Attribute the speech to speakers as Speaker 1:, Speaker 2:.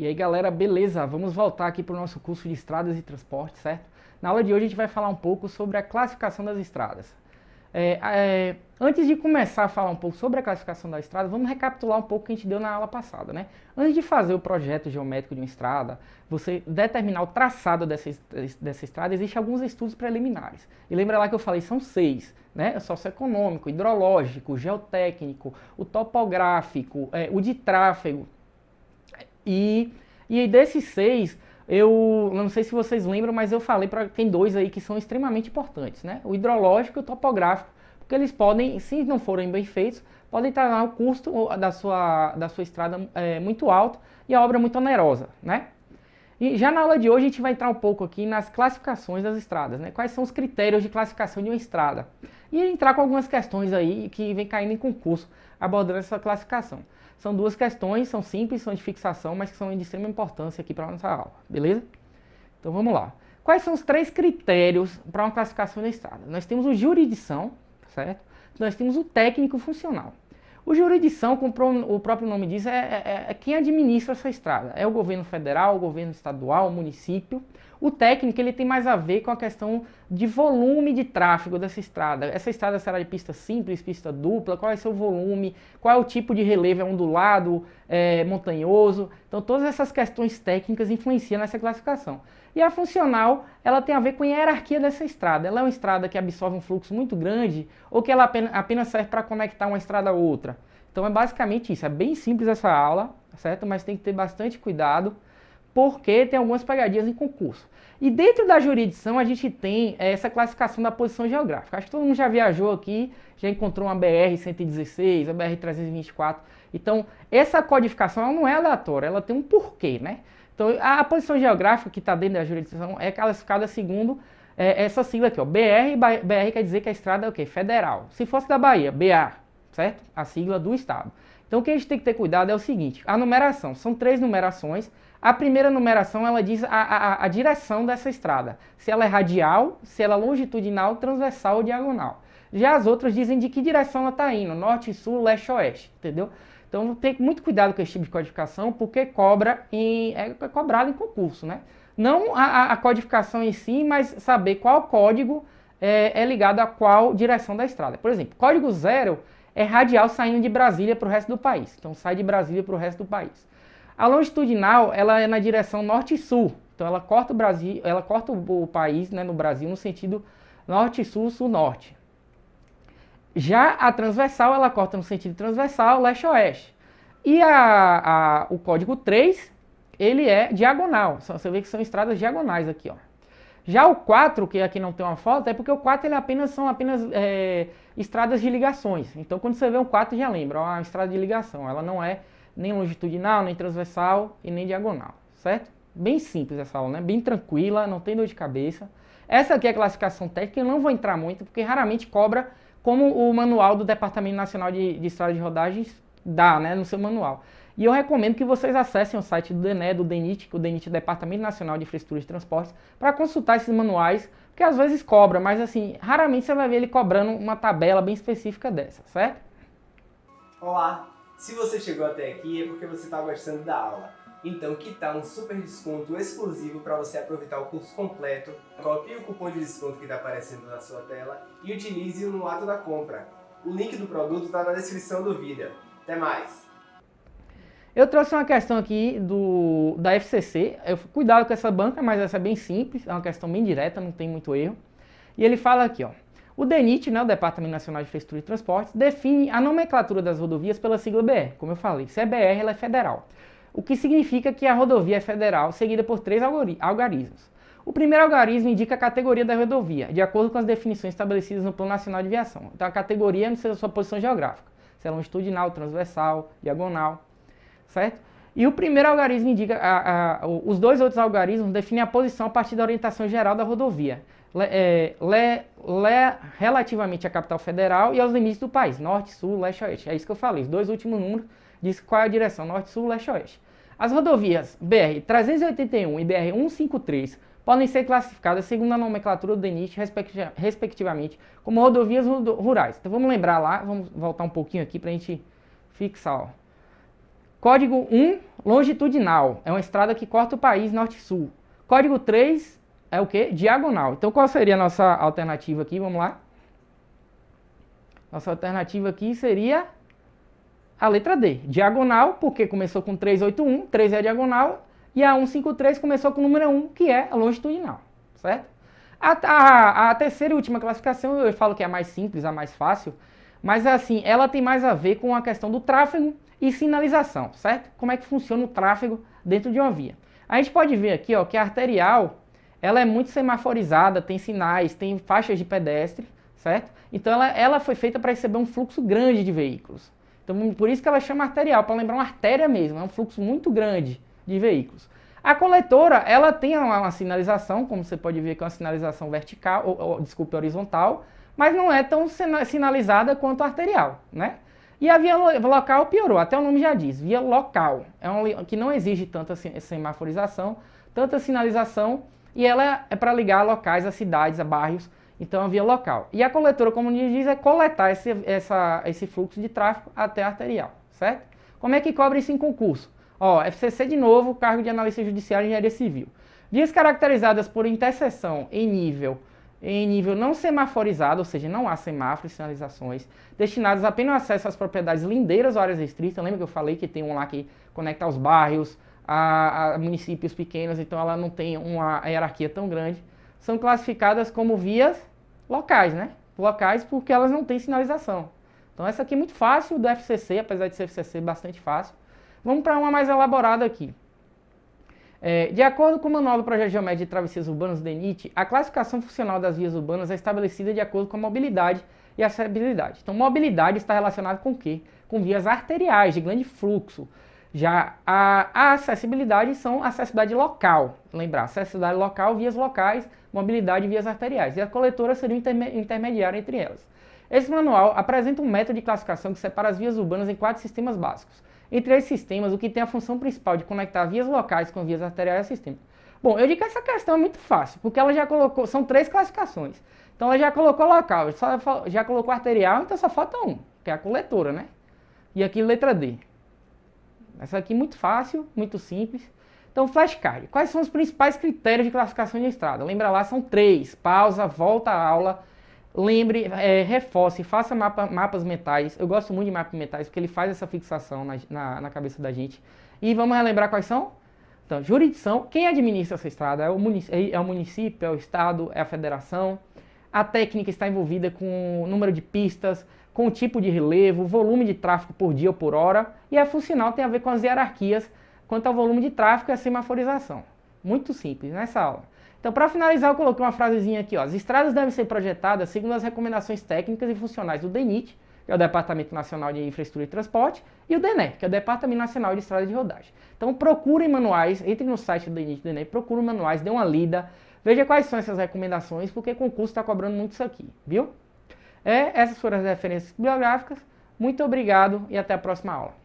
Speaker 1: E aí galera, beleza? Vamos voltar aqui para o nosso curso de estradas e transportes, certo? Na aula de hoje a gente vai falar um pouco sobre a classificação das estradas. Antes de começar a falar um pouco sobre a classificação da estrada, vamos recapitular um pouco o que a gente deu na aula passada, né? Antes de fazer o projeto geométrico de uma estrada, você determinar o traçado dessa estrada, existem alguns estudos preliminares. E lembra lá que eu falei, são 6, né? Socioeconômico, hidrológico, geotécnico, o topográfico, o de tráfego. E aí desses 6, eu não sei se vocês lembram, mas eu falei para tem 2 aí que são extremamente importantes, né? O hidrológico e o topográfico, porque eles podem, se não forem bem feitos, podem tornar o custo da sua estrada muito alto e a obra muito onerosa, né? E já na aula de hoje a gente vai entrar um pouco aqui nas classificações das estradas, né? Quais são os critérios de classificação de uma estrada. E entrar com algumas questões aí que vem caindo em concurso abordando essa classificação. São 2 questões, são simples, são de fixação, mas que são de extrema importância aqui para a nossa aula, beleza? Então vamos lá. Quais são os 3 critérios para uma classificação da estrada? Nós temos o jurisdição, certo? Nós temos o técnico funcional. O jurisdição, como o próprio nome diz, é quem administra essa estrada. É o governo federal, o governo estadual, o município. O técnico, ele tem mais a ver com a questão de volume de tráfego dessa estrada. Essa estrada será de pista simples, pista dupla, qual é o seu volume, qual é o tipo de relevo, é ondulado, montanhoso. Então todas essas questões técnicas influenciam nessa classificação. E a funcional, ela tem a ver com a hierarquia dessa estrada. Ela é uma estrada que absorve um fluxo muito grande ou que ela apenas serve para conectar uma estrada a outra. Então é basicamente isso, é bem simples essa aula, certo? Mas tem que ter bastante cuidado, porque tem algumas pegadinhas em concurso. E dentro da jurisdição a gente tem essa classificação da posição geográfica. Acho que todo mundo já viajou aqui, já encontrou uma BR-116, a BR-324. Então essa codificação ela não é aleatória, ela tem um porquê, né? Então a posição geográfica que está dentro da jurisdição é classificada segundo essa sigla aqui, ó, BR. BR quer dizer que a estrada é o quê? Federal. Se fosse da Bahia, BA, certo? A sigla do estado. Então o que a gente tem que ter cuidado é o seguinte, a numeração, são 3 numerações. A primeira numeração, ela diz a direção dessa estrada, se ela é radial, se ela é longitudinal, transversal ou diagonal. Já as outras dizem de que direção ela está indo, norte, sul, leste, oeste, entendeu? Então tem muito cuidado com esse tipo de codificação, porque é cobrado em concurso, né? Não a codificação em si, mas saber qual código é ligado a qual direção da estrada. Por exemplo, código 0 é radial saindo de Brasília para o resto do país. Então sai de Brasília para o resto do país. A longitudinal, ela é na direção norte e sul. Então ela corta o Brasil, ela corta o país, né, no Brasil no sentido norte, sul, sul, norte. Já a transversal, ela corta no sentido transversal, leste, oeste. E o código 3, ele é diagonal. Você vê que são estradas diagonais aqui, ó. Já o 4, que aqui não tem uma foto, é porque o 4 ele são apenas estradas de ligações. Então quando você vê um 4 já lembra, ó, uma estrada de ligação. Ela não é nem longitudinal, nem transversal e nem diagonal, certo? Bem simples essa aula, né? Bem tranquila, não tem dor de cabeça. Essa aqui é a classificação técnica, eu não vou entrar muito, porque raramente cobra como o manual do Departamento Nacional de Estradas de Rodagens dá, né, no seu manual. E eu recomendo que vocês acessem o site do DENE, do DENIT, que o DENIT é o Departamento Nacional de Infraestrutura e Transportes, para consultar esses manuais, porque às vezes cobra, mas assim, raramente você vai ver ele cobrando uma tabela bem específica dessa, certo?
Speaker 2: Olá! Se você chegou até aqui é porque você está gostando da aula. Então, que tal um super desconto exclusivo para você aproveitar o curso completo? Copie o cupom de desconto que está aparecendo na sua tela e utilize-o no ato da compra. O link do produto está na descrição do vídeo. Até mais!
Speaker 1: Eu trouxe uma questão aqui da FCC, cuidado com essa banca, mas essa é bem simples, é uma questão bem direta, não tem muito erro. E ele fala aqui, ó. O DENIT, né, o Departamento Nacional de Infraestrutura e Transportes, define a nomenclatura das rodovias pela sigla BR. Como eu falei, se é BR, ela é federal. O que significa que a rodovia é federal, seguida por 3 algarismos. O primeiro algarismo indica a categoria da rodovia, de acordo com as definições estabelecidas no Plano Nacional de Viação. Então a categoria não seja a sua posição geográfica, se é longitudinal, transversal, diagonal, certo? E o primeiro algarismo indica, os 2 outros algarismos definem a posição a partir da orientação geral da rodovia, relativamente à capital federal e aos limites do país, norte, sul, leste, oeste. É isso que eu falei, os 2 últimos números dizem qual é a direção, norte, sul, leste, oeste. As rodovias BR-381 e BR-153 podem ser classificadas segundo a nomenclatura do DENIT, respectivamente, como rodovias rurais. Então vamos lembrar lá, vamos voltar um pouquinho aqui para a gente fixar, ó. Código 1, longitudinal. É uma estrada que corta o país norte-sul. Código 3 é o quê? Diagonal. Então qual seria a nossa alternativa aqui? Vamos lá. Nossa alternativa aqui seria a letra D. Diagonal, porque começou com 381, 3 é a diagonal, e a 153 começou com o número 1, que é a longitudinal, certo? A terceira e última classificação, eu falo que é a mais simples, a mais fácil, mas assim, ela tem mais a ver com a questão do tráfego e sinalização, certo? Como é que funciona o tráfego dentro de uma via. A gente pode ver aqui, ó, que a arterial, ela é muito semaforizada, tem sinais, tem faixas de pedestre, certo? Então ela foi feita para receber um fluxo grande de veículos. Então por isso que ela chama arterial, para lembrar uma artéria mesmo, é um fluxo muito grande de veículos. A coletora, ela tem uma sinalização, como você pode ver que é uma sinalização vertical, desculpe, horizontal, mas não é tão sinalizada quanto a arterial, né? E a via local piorou, até o nome já diz, via local, que não exige tanta semaforização, tanta sinalização, e ela é para ligar locais a cidades, a bairros, então a via local. E a coletora, como diz, é coletar esse fluxo de tráfego até a arterial, certo? Como é que cobra isso em concurso? Ó, FCC de novo, cargo de analista judiciário e engenharia civil. Vias caracterizadas por interseção em nível não semaforizado, ou seja, não há semáforos e sinalizações, destinadas apenas ao acesso às propriedades lindeiras ou áreas restritas. Lembra que eu falei que tem um lá que conecta aos bairros, a municípios pequenos, então ela não tem uma hierarquia tão grande. São classificadas como vias locais, né? Locais porque elas não têm sinalização. Então essa aqui é muito fácil do FCC, apesar de ser FCC bastante fácil. Vamos para uma mais elaborada aqui. De acordo com o Manual do Projeto Geométrico de Travessias Urbanas do DENIT, a classificação funcional das vias urbanas é estabelecida de acordo com a mobilidade e acessibilidade. Então, mobilidade está relacionada com o quê? Com vias arteriais de grande fluxo. Já a acessibilidade são acessibilidade local. Lembrar, acessibilidade local, vias locais, mobilidade e vias arteriais. E a coletora seria o intermediário entre elas. Esse manual apresenta um método de classificação que separa as vias urbanas em 4 sistemas básicos. Entre esses sistemas, o que tem a função principal de conectar vias locais com vias arteriais é o sistema. Bom, eu digo que essa questão é muito fácil, porque ela já colocou, são 3 classificações. Então ela já colocou local, já colocou arterial, então só falta um, que é a coletora, né? E aqui letra D. Essa aqui muito fácil, muito simples. Então, flashcard. Quais são os principais critérios de classificação de estrada? Lembra lá, são 3. Pausa, volta à aula. Lembre, reforce, faça mapas mentais. Eu gosto muito de mapas mentais porque ele faz essa fixação na cabeça da gente. E vamos relembrar quais são? Então, jurisdição. Quem administra essa estrada? É o município, é o estado, é a federação. A técnica está envolvida com o número de pistas, com o tipo de relevo, volume de tráfego por dia ou por hora. E a funcional tem a ver com as hierarquias quanto ao volume de tráfego e a semaforização. Muito simples nessa aula. Então, para finalizar, eu coloquei uma frasezinha aqui, ó. As estradas devem ser projetadas segundo as recomendações técnicas e funcionais do DENIT, que é o Departamento Nacional de Infraestrutura e Transporte, e o DENET, que é o Departamento Nacional de Estradas de Rodagem. Então, procurem manuais, entrem no site do DENIT e do DENET, procurem manuais, dê uma lida, veja quais são essas recomendações, porque o concurso está cobrando muito isso aqui, viu? Essas foram as referências bibliográficas. Muito obrigado e até a próxima aula.